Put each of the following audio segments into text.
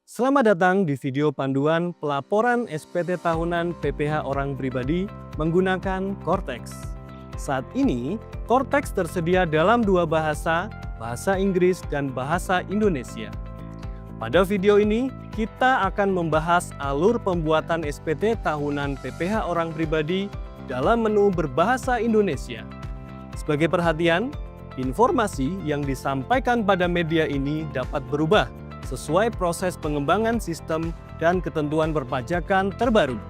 Selamat datang di video panduan pelaporan SPT tahunan PPh orang pribadi menggunakan Cortex. Saat ini, Cortex tersedia dalam dua bahasa, bahasa Inggris dan bahasa Indonesia. Pada video ini, kita akan membahas alur pembuatan SPT tahunan PPh orang pribadi dalam menu berbahasa Indonesia. Sebagai perhatian, informasi yang disampaikan pada media ini dapat berubah sesuai proses pengembangan sistem dan ketentuan perpajakan terbaru.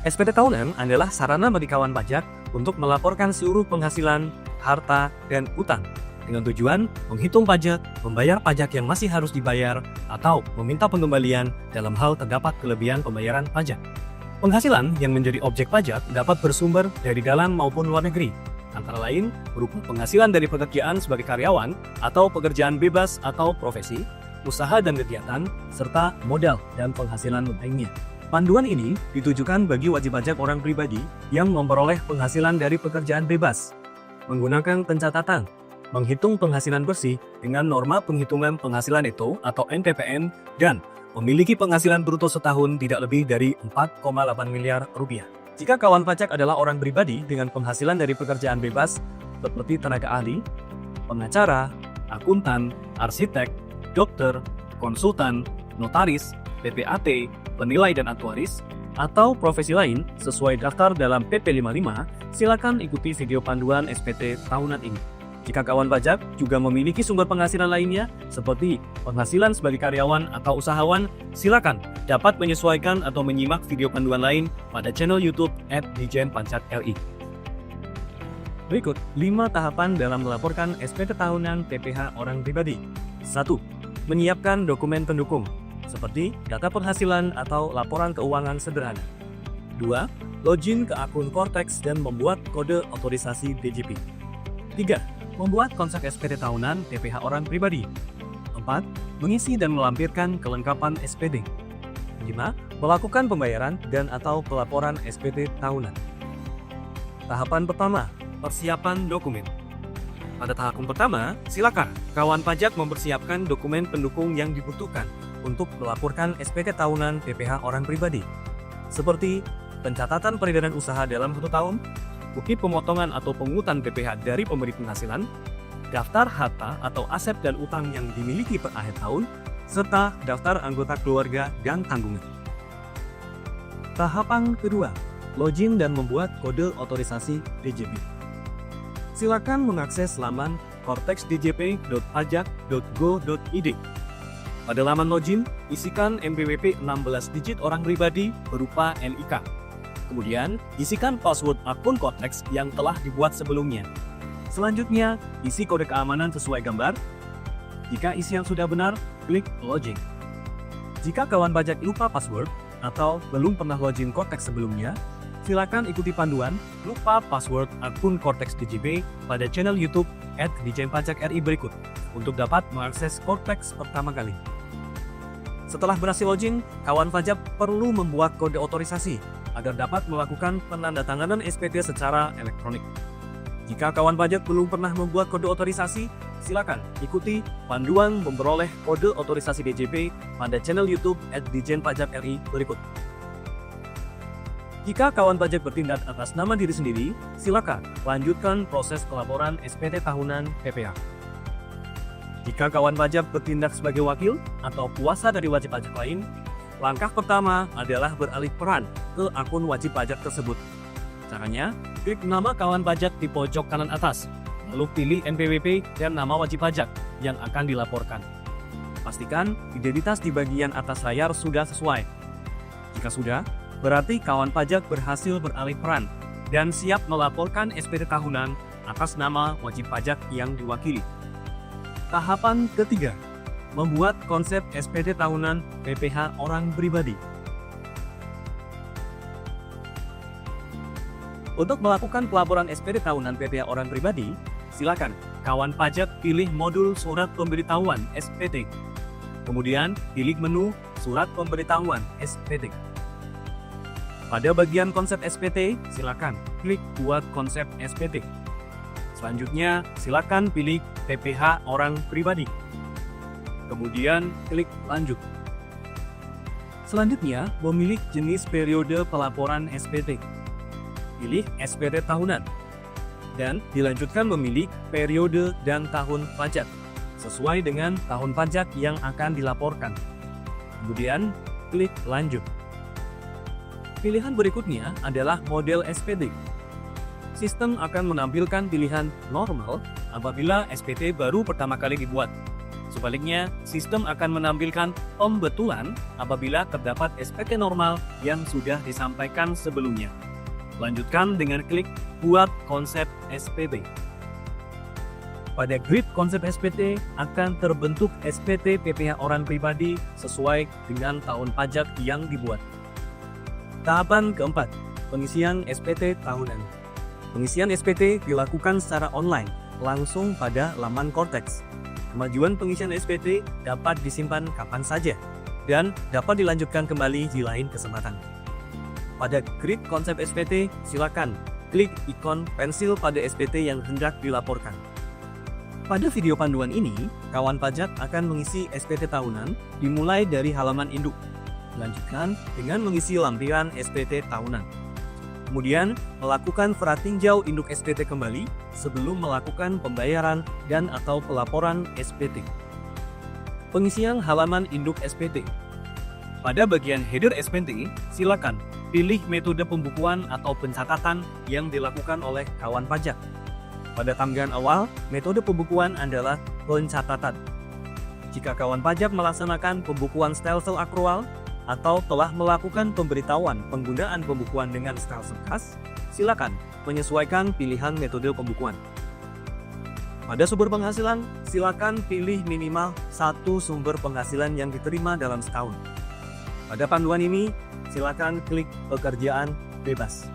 SPT tahunan adalah sarana bagi kawan pajak untuk melaporkan seluruh penghasilan, harta, dan utang dengan tujuan menghitung pajak, membayar pajak yang masih harus dibayar, atau meminta pengembalian dalam hal terdapat kelebihan pembayaran pajak. Penghasilan yang menjadi objek pajak dapat bersumber dari dalam maupun luar negeri, antara lain berupa penghasilan dari pekerjaan sebagai karyawan atau pekerjaan bebas atau profesi, usaha dan kegiatan, serta modal dan penghasilan lainnya. Panduan ini ditujukan bagi wajib pajak orang pribadi yang memperoleh penghasilan dari pekerjaan bebas, menggunakan pencatatan, menghitung penghasilan bersih dengan norma penghitungan penghasilan neto atau NPPN, dan memiliki penghasilan bruto setahun tidak lebih dari 4,8 miliar rupiah. Jika kawan pajak adalah orang pribadi dengan penghasilan dari pekerjaan bebas seperti tenaga ahli, pengacara, akuntan, arsitek, dokter, konsultan, notaris, PPAT, penilai dan aktuaris, atau profesi lain sesuai daftar dalam PP 55, silakan ikuti video panduan SPT tahunan ini. Jika kawan pajak juga memiliki sumber penghasilan lainnya, seperti penghasilan sebagai karyawan atau usahawan, silakan dapat menyesuaikan atau menyimak video panduan lain pada channel YouTube @dijenpajak.ri. Berikut 5 tahapan dalam melaporkan SPT tahunan PPh orang pribadi. 1. Menyiapkan dokumen pendukung, seperti data penghasilan atau laporan keuangan sederhana. 2. Login ke akun Cortex dan membuat kode otorisasi DJP. 3. Membuat konsep SPT tahunan PPh orang pribadi. 4. Mengisi dan melampirkan kelengkapan SPT. 5. Melakukan pembayaran dan atau pelaporan SPT tahunan. Tahapan pertama, persiapan dokumen. Pada tahapan pertama, silakan kawan pajak mempersiapkan dokumen pendukung yang dibutuhkan untuk melaporkan SPT tahunan PPh orang pribadi, seperti pencatatan peredaran usaha dalam 1 tahun, bukti pemotongan atau pungutan PPh dari pemberi penghasilan, daftar harta atau aset dan utang yang dimiliki per akhir tahun, serta daftar anggota keluarga dan tanggungan. Tahapan kedua, login dan membuat kode otorisasi DJP. Silakan mengakses laman cortexdjp.pajak.go.id. Pada laman login, isikan NPWP 16 digit orang pribadi berupa NIK. Kemudian, isikan password akun Cortex yang telah dibuat sebelumnya. Selanjutnya, isi kode keamanan sesuai gambar. Jika isian sudah benar, klik login. Jika kawan pajak lupa password atau belum pernah login Cortex sebelumnya, silakan ikuti panduan lupa password akun Cortex DJP pada channel YouTube @dijenpajak.ri berikut untuk dapat mengakses Cortex pertama kali. Setelah berhasil login, kawan pajak perlu membuat kode otorisasi agar dapat melakukan penandatanganan SPT secara elektronik. Jika kawan pajak belum pernah membuat kode otorisasi, silakan ikuti panduan memperoleh kode otorisasi DJP pada channel YouTube @dijenpajak.ri berikut. Jika kawan pajak bertindak atas nama diri sendiri, silakan lanjutkan proses pelaporan SPT tahunan PPh. Jika kawan pajak bertindak sebagai wakil atau kuasa dari wajib pajak lain, langkah pertama adalah beralih peran ke akun wajib pajak tersebut. Caranya, klik nama kawan pajak di pojok kanan atas, lalu pilih NPWP dan nama wajib pajak yang akan dilaporkan. Pastikan identitas di bagian atas layar sudah sesuai. Jika sudah, berarti kawan pajak berhasil beralih peran dan siap melaporkan SPT tahunan atas nama wajib pajak yang diwakili. Tahapan ketiga, membuat konsep SPT tahunan PPh orang pribadi. Untuk melakukan pelaporan SPT tahunan PPh orang pribadi, silakan kawan pajak pilih modul surat pemberitahuan SPT. Kemudian pilih menu surat pemberitahuan SPT. Pada bagian konsep SPT, silakan klik buat konsep SPT. Selanjutnya, silakan pilih PPh orang pribadi. kemudian klik lanjut. Selanjutnya, memilih jenis periode pelaporan SPT. Pilih SPT tahunan. Dan dilanjutkan memilih periode dan tahun pajak, sesuai dengan tahun pajak yang akan dilaporkan. Kemudian, klik lanjut. Pilihan berikutnya adalah model SPT. Sistem akan menampilkan pilihan normal apabila SPT baru pertama kali dibuat. Sebaliknya, sistem akan menampilkan pembetulan apabila terdapat SPT normal yang sudah disampaikan sebelumnya. Lanjutkan dengan klik Buat konsep SPT. Pada grid konsep SPT akan terbentuk SPT PPh orang pribadi sesuai dengan tahun pajak yang dibuat. Tahapan keempat, pengisian SPT tahunan. Pengisian SPT dilakukan secara online, langsung pada laman Cortex. Kemajuan pengisian SPT dapat disimpan kapan saja, dan dapat dilanjutkan kembali di lain kesempatan. Pada grid konsep SPT, silakan klik ikon pensil pada SPT yang hendak dilaporkan. Pada video panduan ini, kawan pajak akan mengisi SPT tahunan dimulai dari halaman induk. Lanjutkan dengan mengisi lampiran SPT tahunan. Kemudian, melakukan pratinjau induk SPT kembali sebelum melakukan pembayaran dan atau pelaporan SPT. Pengisian halaman induk SPT. Pada bagian header SPT, silakan pilih metode pembukuan atau pencatatan yang dilakukan oleh kawan pajak. Pada tanggapan awal, metode pembukuan adalah pencatatan. Jika kawan pajak melaksanakan pembukuan stelsel akrual atau telah melakukan pemberitahuan penggunaan pembukuan dengan stelsel khas, silakan menyesuaikan pilihan metode pembukuan. Pada sumber penghasilan, silakan pilih minimal satu sumber penghasilan yang diterima dalam setahun. Pada panduan ini, silakan klik pekerjaan bebas.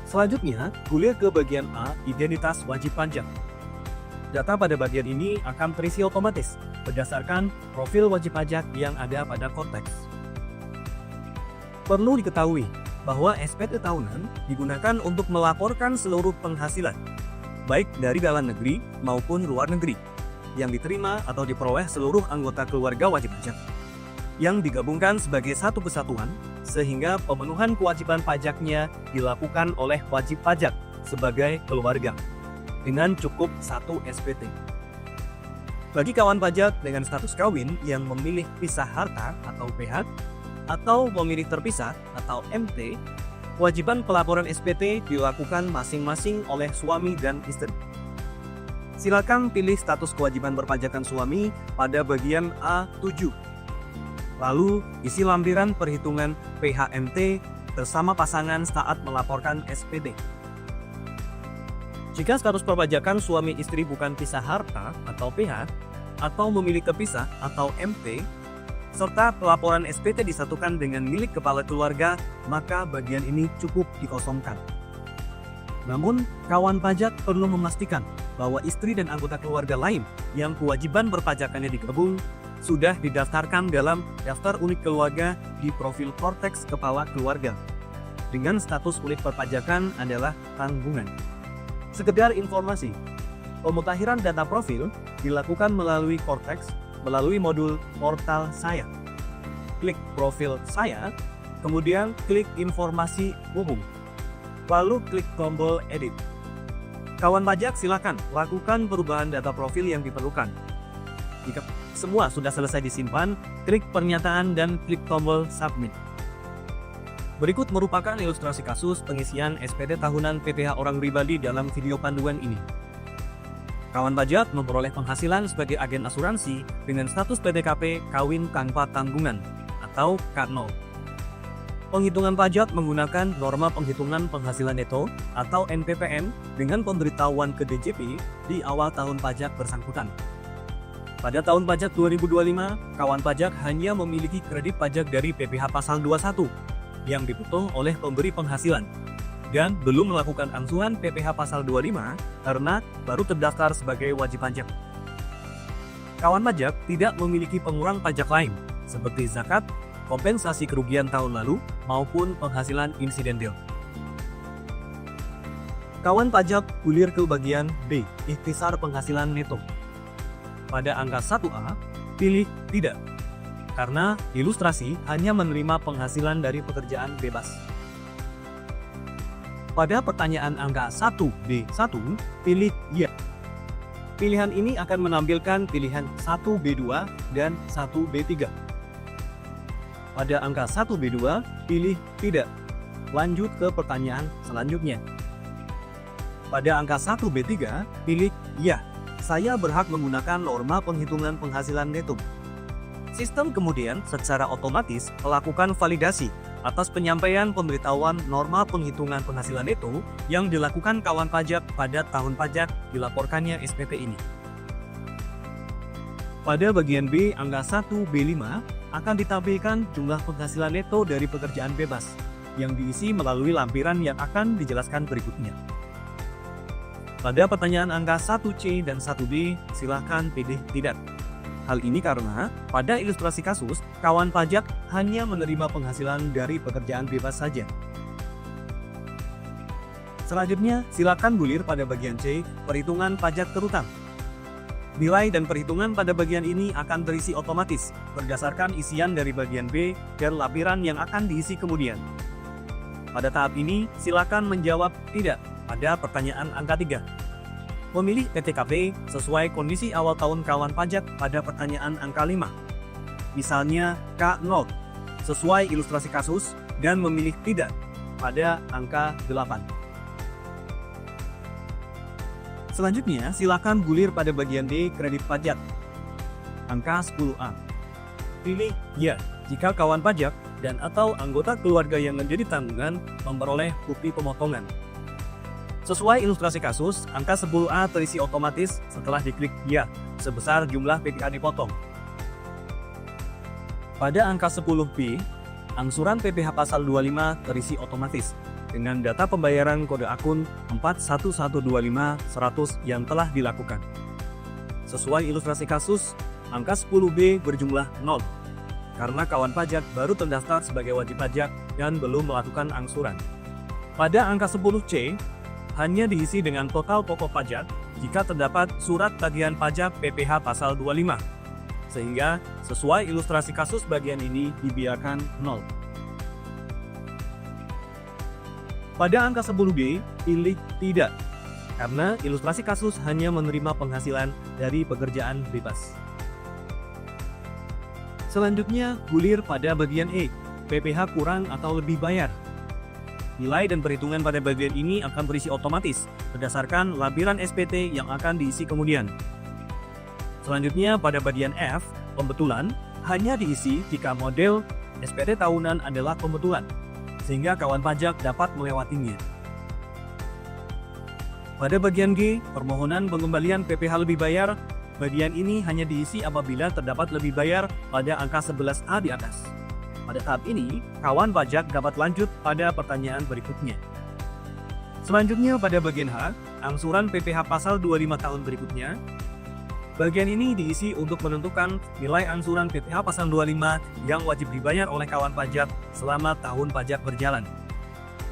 Selanjutnya, gulir ke bagian A, identitas wajib pajak. Data pada bagian ini akan terisi otomatis berdasarkan profil wajib pajak yang ada pada Cortex. Perlu diketahui bahwa SPT tahunan digunakan untuk melaporkan seluruh penghasilan, baik dari dalam negeri maupun luar negeri, yang diterima atau diperoleh seluruh anggota keluarga wajib pajak, yang digabungkan sebagai satu kesatuan, sehingga pemenuhan kewajiban pajaknya dilakukan oleh wajib pajak sebagai keluarga, dengan cukup satu SPT. Bagi kawan pajak dengan status kawin yang memilih pisah harta atau PH, atau memilih terpisah atau MT, kewajiban pelaporan SPT dilakukan masing-masing oleh suami dan istri. Silakan pilih status kewajiban perpajakan suami pada bagian A7. Lalu, isi lampiran perhitungan PHMT bersama pasangan saat melaporkan SPT. Jika status perpajakan suami istri bukan pisah harta atau PH, atau memilih terpisah atau MT, serta pelaporan SPT disatukan dengan milik kepala keluarga, maka bagian ini cukup dikosongkan. Namun, kawan pajak perlu memastikan bahwa istri dan anggota keluarga lain yang kewajiban perpajakannya digabung sudah didaftarkan dalam daftar unit keluarga di profil Cortex kepala keluarga dengan status unit perpajakan adalah tanggungan. Sekedar informasi, pemutakhiran data profil dilakukan melalui Cortex melalui modul portal saya. Klik profil saya, kemudian klik informasi umum, lalu klik tombol edit. Kawan pajak silakan lakukan perubahan data profil yang diperlukan. Jika semua sudah selesai disimpan, klik pernyataan dan klik tombol submit. Berikut merupakan ilustrasi kasus pengisian SPT tahunan PPh orang pribadi dalam video panduan ini. Kawan pajak memperoleh penghasilan sebagai agen asuransi dengan status PTKP kawin tanpa tanggungan atau K0. Penghitungan pajak menggunakan norma penghitungan penghasilan neto atau NPPN dengan pemberitahuan ke DJP di awal tahun pajak bersangkutan. Pada tahun pajak 2025, kawan pajak hanya memiliki kredit pajak dari PPh pasal 21 yang dipotong oleh pemberi penghasilan dan belum melakukan angsuran PPh pasal 25 karena baru terdaftar sebagai wajib pajak. Kawan pajak tidak memiliki pengurang pajak lain seperti zakat, kompensasi kerugian tahun lalu, maupun penghasilan insidental. Kawan pajak gulir ke bagian B, ikhtisar penghasilan neto. pada angka 1A, pilih tidak. Karena ilustrasi hanya menerima penghasilan dari pekerjaan bebas. Pada pertanyaan angka 1B1, pilih ya. Pilihan ini akan menampilkan pilihan 1B2 dan 1B3. Pada angka 1B2, pilih tidak. Lanjut ke pertanyaan selanjutnya. Pada angka 1B3, pilih ya. Saya berhak menggunakan norma penghitungan penghasilan neto. Sistem kemudian secara otomatis melakukan validasi atas penyampaian pemberitahuan norma penghitungan penghasilan neto yang dilakukan kawan pajak pada tahun pajak dilaporkannya SPT ini. Pada bagian B, angka 1B5 akan ditampilkan jumlah penghasilan neto dari pekerjaan bebas yang diisi melalui lampiran yang akan dijelaskan berikutnya. Pada pertanyaan angka 1C dan 1D, silakan pilih tidak. Hal ini karena pada ilustrasi kasus, kawan pajak hanya menerima penghasilan dari pekerjaan bebas saja. Selanjutnya, silakan gulir pada bagian C, perhitungan pajak terutang. Nilai dan perhitungan pada bagian ini akan terisi otomatis berdasarkan isian dari bagian B dan lampiran yang akan diisi kemudian. Pada tahap ini, silakan menjawab tidak pada pertanyaan angka 3. Memilih TTKP sesuai kondisi awal tahun kawan pajak pada pertanyaan angka 5. Misalnya K0, sesuai ilustrasi kasus, dan memilih tidak pada angka 8. Selanjutnya, silakan gulir pada bagian D, kredit pajak. Angka 10A. Pilih ya jika kawan pajak dan atau anggota keluarga yang menjadi tanggungan memperoleh bukti pemotongan. Sesuai ilustrasi kasus, angka 10A terisi otomatis setelah diklik ya, sebesar jumlah PPh dipotong. Pada angka 10B, angsuran PPh pasal 25 terisi otomatis dengan data pembayaran kode akun 41125-100 yang telah dilakukan. Sesuai ilustrasi kasus, angka 10B berjumlah 0, karena kawan pajak baru terdaftar sebagai wajib pajak dan belum melakukan angsuran. Pada angka 10C, hanya diisi dengan total pokok pajak jika terdapat surat tagihan pajak PPh pasal 25, sehingga sesuai ilustrasi kasus bagian ini dibiarkan 0. Pada angka 10B, pilih tidak, karena ilustrasi kasus hanya menerima penghasilan dari pekerjaan bebas. Selanjutnya, gulir pada bagian E, PPh kurang atau lebih bayar. Nilai dan perhitungan pada bagian ini akan berisi otomatis berdasarkan lampiran SPT yang akan diisi kemudian. Selanjutnya pada bagian F, pembetulan, hanya diisi jika model SPT tahunan adalah pembetulan, sehingga kawan pajak dapat melewatinya. Pada bagian G, permohonan pengembalian PPh lebih bayar, bagian ini hanya diisi apabila terdapat lebih bayar pada angka 11A di atas. Pada tahap ini, kawan pajak dapat lanjut pada pertanyaan berikutnya. Selanjutnya pada bagian H, angsuran PPh pasal 25 tahun berikutnya. Bagian ini diisi untuk menentukan nilai angsuran PPh pasal 25 yang wajib dibayar oleh kawan pajak selama tahun pajak berjalan.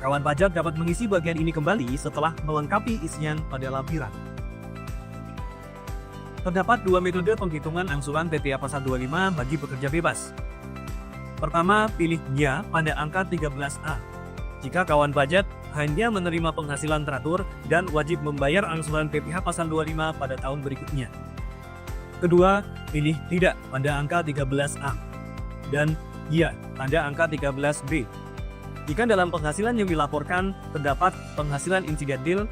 Kawan pajak dapat mengisi bagian ini kembali setelah melengkapi isian pada lampiran. Terdapat dua metode penghitungan angsuran PPh pasal 25 bagi pekerja bebas. Pertama, pilih ya pada angka 13A. Jika kawan pajak hanya menerima penghasilan teratur dan wajib membayar angsuran PPh pasal 25 pada tahun berikutnya. Kedua, pilih tidak pada angka 13A. Dan ya pada angka 13B. Jika dalam penghasilan yang dilaporkan terdapat penghasilan insidentil,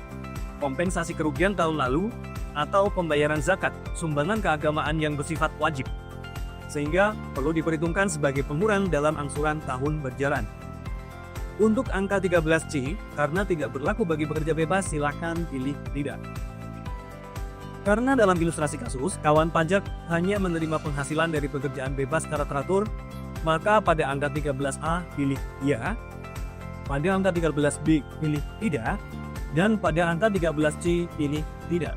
kompensasi kerugian tahun lalu, atau pembayaran zakat, sumbangan keagamaan yang bersifat wajib, sehingga perlu diperhitungkan sebagai pengurang dalam angsuran tahun berjalan. Untuk angka 13C, karena tidak berlaku bagi pekerja bebas, silakan pilih tidak. Karena dalam ilustrasi kasus, kawan pajak hanya menerima penghasilan dari pekerjaan bebas secara teratur, maka pada angka 13A pilih ya, pada angka 13B pilih tidak, dan pada angka 13C pilih tidak.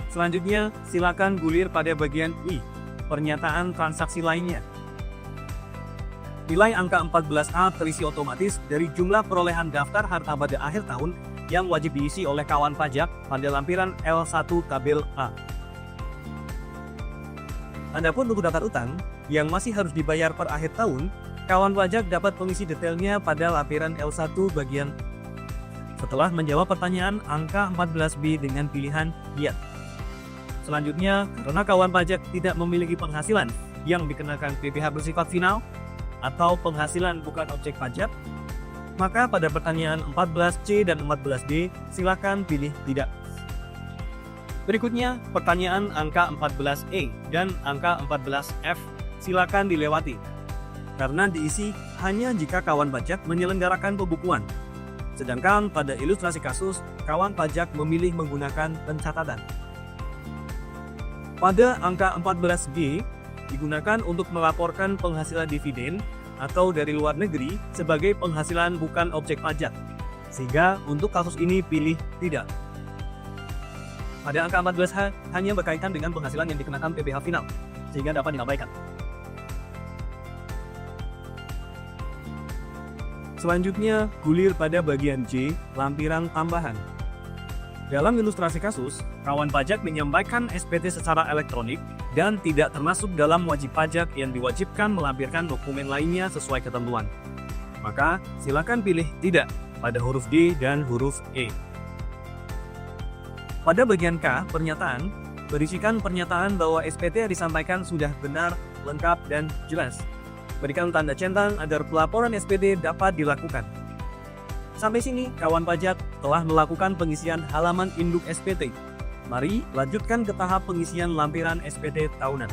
Selanjutnya, silakan gulir pada bagian I, pernyataan transaksi lainnya. Nilai angka 14A terisi otomatis dari jumlah perolehan daftar harta pada akhir tahun yang wajib diisi oleh kawan pajak pada lampiran L1 tabel A. Adapun untuk daftar utang yang masih harus dibayar per akhir tahun, kawan pajak dapat mengisi detailnya pada lampiran L1 bagian setelah menjawab pertanyaan angka 14B dengan pilihan giat. Selanjutnya, karena kawan pajak tidak memiliki penghasilan yang dikenakan PPh bersifat final atau penghasilan bukan objek pajak, maka pada pertanyaan 14C dan 14D silakan pilih tidak. Berikutnya, pertanyaan angka 14E dan angka 14F silakan dilewati karena diisi hanya jika kawan pajak menyelenggarakan pembukuan. Sedangkan pada ilustrasi kasus, kawan pajak memilih menggunakan pencatatan. Pada angka 14G digunakan untuk melaporkan penghasilan dividen atau dari luar negeri sebagai penghasilan bukan objek pajak. Sehingga untuk kasus ini pilih tidak. Pada angka 14H hanya berkaitan dengan penghasilan yang dikenakan PPh final, sehingga dapat diabaikan. Selanjutnya, gulir pada bagian J, lampiran tambahan. Dalam ilustrasi kasus, kawan pajak menyampaikan SPT secara elektronik dan tidak termasuk dalam wajib pajak yang diwajibkan melampirkan dokumen lainnya sesuai ketentuan. Maka, silakan pilih tidak pada huruf D dan huruf E. Pada bagian K, pernyataan, berisikan pernyataan bahwa SPT yang disampaikan sudah benar, lengkap, dan jelas. Berikan tanda centang agar pelaporan SPT dapat dilakukan. Sampai sini, kawan pajak telah melakukan pengisian halaman induk SPT. Mari lanjutkan ke tahap pengisian lampiran SPT tahunan.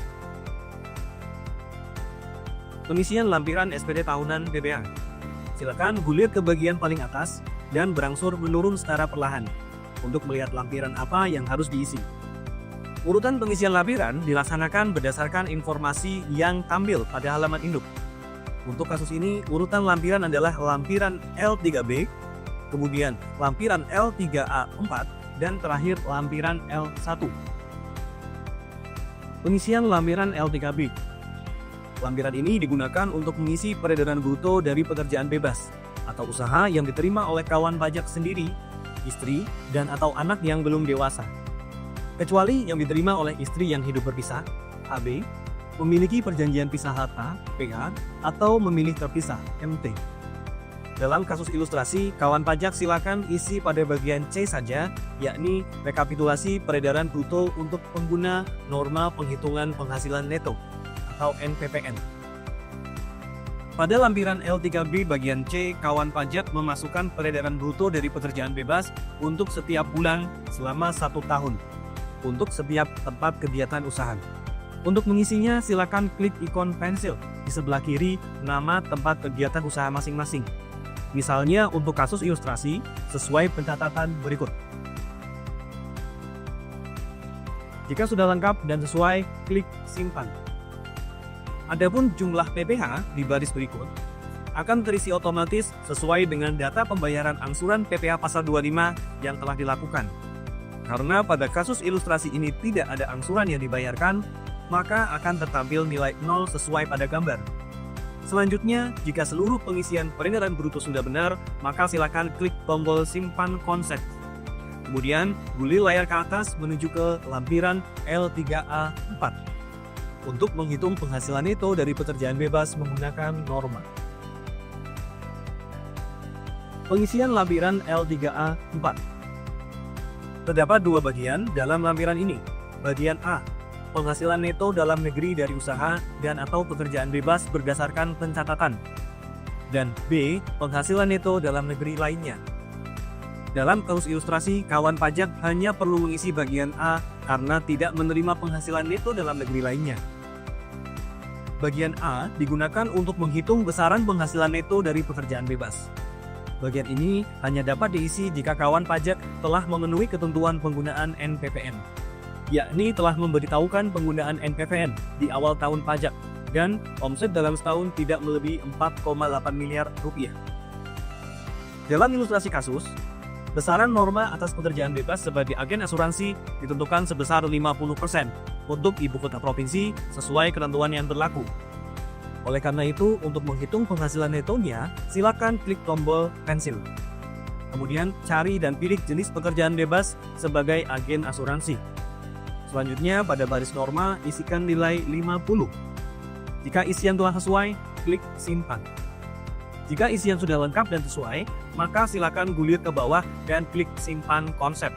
Pengisian lampiran SPT tahunan PPh. Silakan gulir ke bagian paling atas dan berangsur menurun secara perlahan untuk melihat lampiran apa yang harus diisi. Urutan pengisian lampiran dilaksanakan berdasarkan informasi yang tampil pada halaman induk. Untuk kasus ini, urutan lampiran adalah lampiran L3B, kemudian lampiran L3A4, dan terakhir lampiran L1. Pengisian lampiran L3B. Lampiran ini digunakan untuk mengisi peredaran bruto dari pekerjaan bebas atau usaha yang diterima oleh kawan pajak sendiri, istri, dan atau anak yang belum dewasa. Kecuali yang diterima oleh istri yang hidup berpisah, HB, memiliki perjanjian pisah harta, PH, atau memilih terpisah, MT. Dalam kasus ilustrasi, kawan pajak silakan isi pada bagian C saja, yakni rekapitulasi peredaran bruto untuk pengguna norma penghitungan penghasilan neto, atau NPPN. Pada lampiran L3B bagian C, kawan pajak memasukkan peredaran bruto dari pekerjaan bebas untuk setiap bulan selama 1 tahun, untuk setiap tempat kegiatan usaha. Untuk mengisinya, silakan klik ikon pensil di sebelah kiri nama tempat kegiatan usaha masing-masing. Misalnya untuk kasus ilustrasi, sesuai pencatatan berikut. Jika sudah lengkap dan sesuai, klik simpan. Adapun jumlah PPh di baris berikut akan terisi otomatis sesuai dengan data pembayaran angsuran PPh pasal 25 yang telah dilakukan. Karena pada kasus ilustrasi ini tidak ada angsuran yang dibayarkan, maka akan tertampil nilai 0 sesuai pada gambar. Selanjutnya, jika seluruh pengisian peredaran bruto sudah benar, maka silakan klik tombol simpan konsep. Kemudian, gulir layar ke atas menuju ke lampiran L3A4 untuk menghitung penghasilan neto dari pekerjaan bebas menggunakan norma. Pengisian lampiran L3A4. Terdapat 2 bagian dalam lampiran ini. Bagian A, penghasilan neto dalam negeri dari usaha dan atau pekerjaan bebas berdasarkan pencatatan. Dan B, penghasilan neto dalam negeri lainnya. Dalam kasus ilustrasi, kawan pajak hanya perlu mengisi bagian A karena tidak menerima penghasilan neto dalam negeri lainnya. Bagian A digunakan untuk menghitung besaran penghasilan neto dari pekerjaan bebas. Bagian ini hanya dapat diisi jika kawan pajak telah memenuhi ketentuan penggunaan NPPN, yakni telah memberitahukan penggunaan NPPN di awal tahun pajak dan omset dalam setahun tidak melebihi 4,8 miliar rupiah. Dalam ilustrasi kasus, besaran norma atas pekerjaan bebas sebagai agen asuransi ditentukan sebesar 50% untuk ibu kota provinsi sesuai ketentuan yang berlaku. Oleh karena itu, untuk menghitung penghasilan netonya, silakan klik tombol pensil. Kemudian cari dan pilih jenis pekerjaan bebas sebagai agen asuransi. Selanjutnya pada baris norma isikan nilai 50. Jika isian telah sesuai, klik simpan. Jika isian sudah lengkap dan sesuai, maka silakan gulir ke bawah dan klik simpan konsep.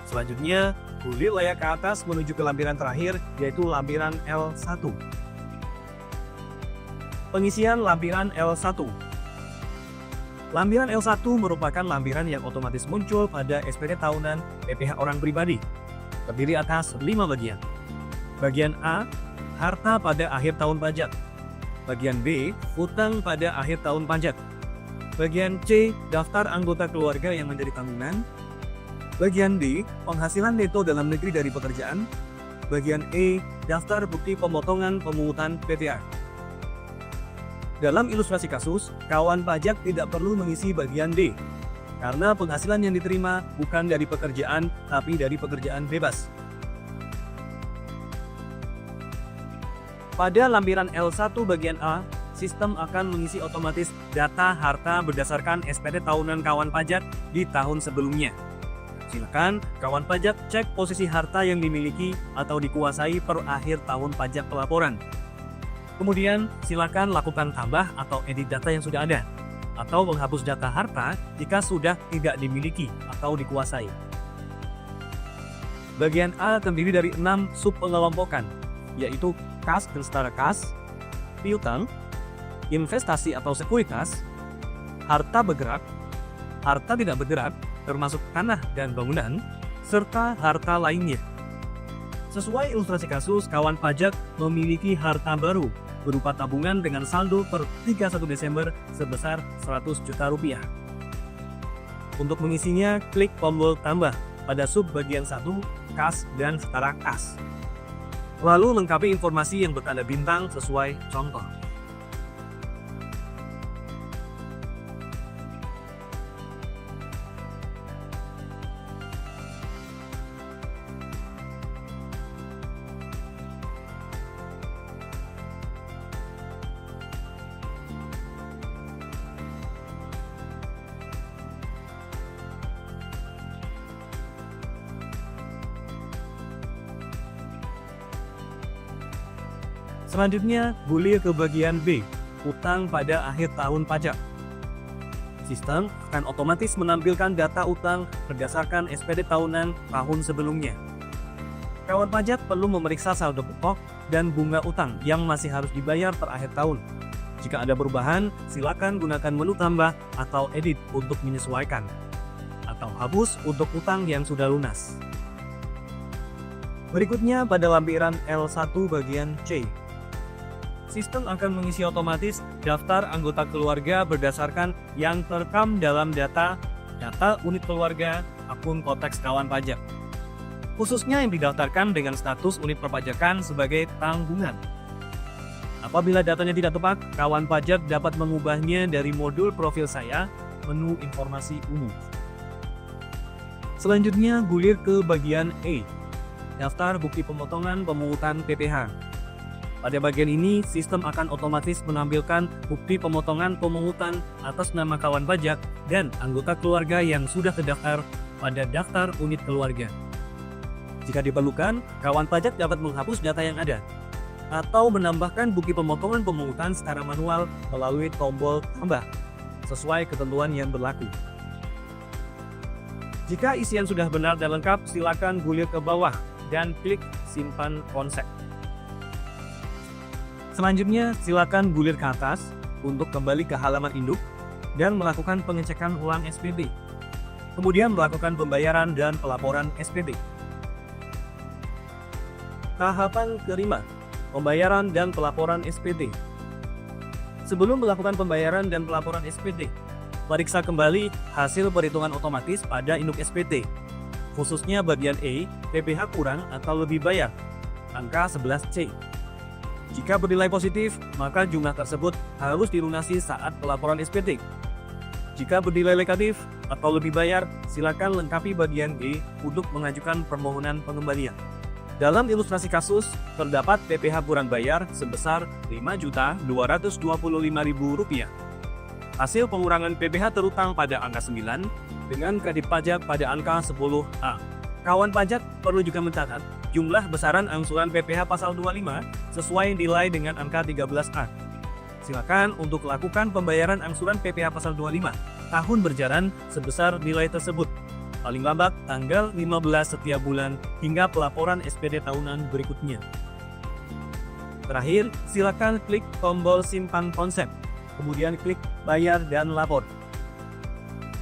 Selanjutnya, gulir layar ke atas menuju ke lampiran terakhir, yaitu lampiran L1. Pengisian lampiran L1. Lampiran L1 merupakan lampiran yang otomatis muncul pada SPT tahunan PPh orang pribadi. Terdiri atas 5 bagian. Bagian A, harta pada akhir tahun pajak. Bagian B, utang pada akhir tahun pajak. Bagian C, daftar anggota keluarga yang menjadi tanggungan. Bagian D, penghasilan neto dalam negeri dari pekerjaan. Bagian E, daftar bukti pemotongan pemungutan PTR. Dalam ilustrasi kasus, kawan pajak tidak perlu mengisi bagian D, karena penghasilan yang diterima bukan dari pekerjaan, tapi dari pekerjaan bebas. Pada lampiran L1 bagian A, sistem akan mengisi otomatis data harta berdasarkan SPT tahunan kawan pajak di tahun sebelumnya. Silakan kawan pajak cek posisi harta yang dimiliki atau dikuasai per akhir tahun pajak pelaporan. Kemudian, silakan lakukan tambah atau edit data yang sudah ada, atau menghapus data harta jika sudah tidak dimiliki atau dikuasai. Bagian A terdiri dari 6 subpengelompokan, yaitu kas dan setara kas, piutang, investasi atau sekuritas, harta bergerak, harta tidak bergerak, termasuk tanah dan bangunan, serta harta lainnya. Sesuai ilustrasi kasus, kawan pajak memiliki harta baru berupa tabungan dengan saldo per 31 Desember sebesar Rp100 juta. Untuk mengisinya, klik tombol tambah pada sub bagian 1, kas dan setara kas. Lalu lengkapi informasi yang bertanda bintang sesuai contoh. Selanjutnya, gulir ke bagian B, utang pada akhir tahun pajak. Sistem akan otomatis menampilkan data utang berdasarkan SPT tahunan tahun sebelumnya. Kawan pajak perlu memeriksa saldo pokok dan bunga utang yang masih harus dibayar per akhir tahun. Jika ada perubahan, silakan gunakan menu tambah atau edit untuk menyesuaikan, atau hapus untuk utang yang sudah lunas. Berikutnya pada lampiran L1 bagian C. Sistem akan mengisi otomatis daftar anggota keluarga berdasarkan yang terekam dalam data unit keluarga akun Korteks kawan pajak. Khususnya yang didaftarkan dengan status unit perpajakan sebagai tanggungan. Apabila datanya tidak tepat, kawan pajak dapat mengubahnya dari modul profil saya, menu informasi umum. Selanjutnya gulir ke bagian E, daftar bukti pemotongan pemungutan PPh. Pada bagian ini, sistem akan otomatis menampilkan bukti pemotongan pemungutan atas nama kawan pajak dan anggota keluarga yang sudah terdaftar pada daftar unit keluarga. Jika diperlukan, kawan pajak dapat menghapus data yang ada, atau menambahkan bukti pemotongan pemungutan secara manual melalui tombol tambah, sesuai ketentuan yang berlaku. Jika isian sudah benar dan lengkap, silakan gulir ke bawah dan klik simpan konsep. Selanjutnya, silakan gulir ke atas untuk kembali ke halaman induk dan melakukan pengecekan ulang SPT. Kemudian melakukan pembayaran dan pelaporan SPT. Tahapan kelima, pembayaran dan pelaporan SPT. Sebelum melakukan pembayaran dan pelaporan SPT, periksa kembali hasil perhitungan otomatis pada induk SPT, khususnya bagian E, PPh kurang atau lebih bayar, angka 11C. Jika bernilai positif, maka jumlah tersebut harus dilunasi saat pelaporan SPT. Jika bernilai negatif atau lebih bayar, silakan lengkapi bagian B untuk mengajukan permohonan pengembalian. Dalam ilustrasi kasus, terdapat PPh kurang bayar sebesar Rp5.225.000. hasil pengurangan PPh terutang pada angka 9 dengan kredit pajak pada angka 10A. Kawan pajak perlu juga mencatat jumlah besaran angsuran PPh pasal 25 sesuai nilai dengan angka 13A. Silakan untuk lakukan pembayaran angsuran PPh pasal 25 tahun berjalan sebesar nilai tersebut. Paling lambat tanggal 15 setiap bulan hingga pelaporan SPT tahunan berikutnya. Terakhir, silakan klik tombol simpan konsep, kemudian klik bayar dan lapor.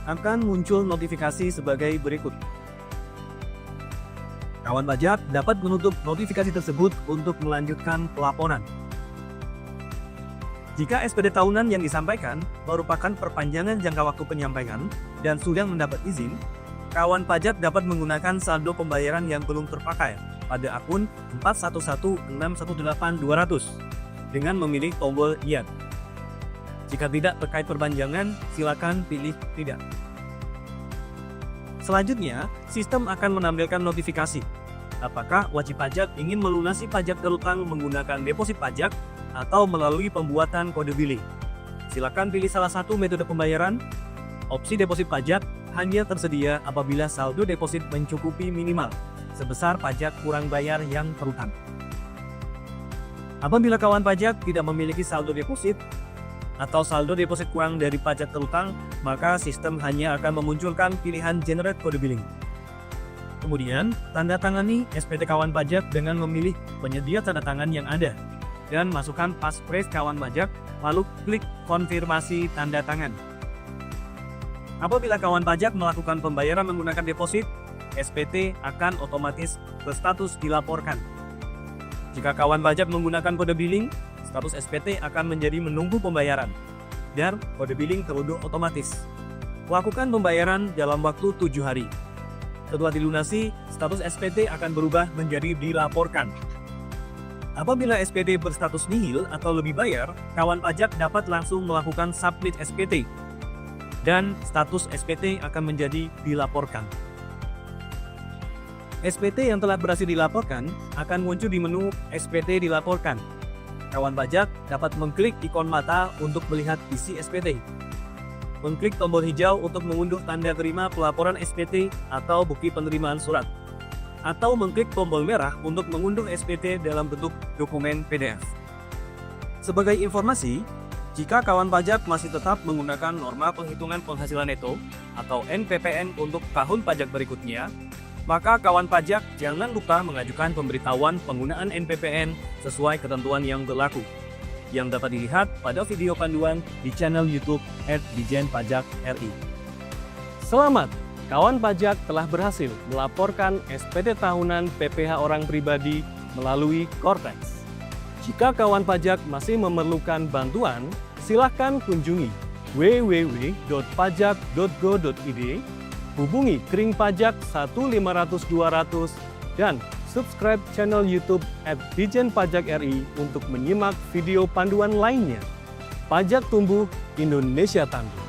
Akan muncul notifikasi sebagai berikut. Kawan pajak dapat menutup notifikasi tersebut untuk melanjutkan pelaporan. Jika SPT tahunan yang disampaikan merupakan perpanjangan jangka waktu penyampaian dan sudah mendapat izin, kawan pajak dapat menggunakan saldo pembayaran yang belum terpakai pada akun 411618-200 dengan memilih tombol Iya. Jika tidak terkait perpanjangan, silakan pilih Tidak. Selanjutnya, sistem akan menampilkan notifikasi. Apakah wajib pajak ingin melunasi pajak terutang menggunakan deposit pajak atau melalui pembuatan kode billing? Silakan pilih salah satu metode pembayaran. Opsi deposit pajak hanya tersedia apabila saldo deposit mencukupi minimal sebesar pajak kurang bayar yang terutang. Apabila kawan pajak tidak memiliki saldo deposit atau saldo deposit kurang dari pajak terutang, maka sistem hanya akan memunculkan pilihan Generate Kode Billing. Kemudian, tanda tangani SPT kawan pajak dengan memilih penyedia tanda tangan yang ada dan masukkan passphrase kawan pajak, lalu klik konfirmasi tanda tangan. Apabila kawan pajak melakukan pembayaran menggunakan deposit, SPT akan otomatis berstatus dilaporkan. Jika kawan pajak menggunakan kode billing, status SPT akan menjadi menunggu pembayaran dan kode billing terunduh otomatis. Lakukan pembayaran dalam waktu 7 hari. Setelah dilunasi, status SPT akan berubah menjadi dilaporkan. Apabila SPT berstatus nihil atau lebih bayar, kawan pajak dapat langsung melakukan submit SPT dan status SPT akan menjadi dilaporkan. SPT yang telah berhasil dilaporkan akan muncul di menu SPT dilaporkan. Kawan pajak dapat mengklik ikon mata untuk melihat isi SPT. Mengklik tombol hijau untuk mengunduh tanda terima pelaporan SPT atau bukti penerimaan surat. Atau mengklik tombol merah untuk mengunduh SPT dalam bentuk dokumen PDF. Sebagai informasi, jika kawan pajak masih tetap menggunakan norma penghitungan penghasilan neto atau NPPN untuk tahun pajak berikutnya, maka kawan pajak jangan lupa mengajukan pemberitahuan penggunaan NPPN sesuai ketentuan yang berlaku, yang dapat dilihat pada video panduan di channel YouTube @Dijen-Pajak-RI. Selamat! Kawan pajak telah berhasil melaporkan SPT tahunan PPh orang pribadi melalui Cortex. Jika kawan pajak masih memerlukan bantuan, silakan kunjungi www.pajak.go.id, hubungi Kring Pajak 1500200 dan subscribe channel YouTube @Dijen-Pajak-RI untuk menyimak video panduan lainnya. Pajak tumbuh, Indonesia tangguh.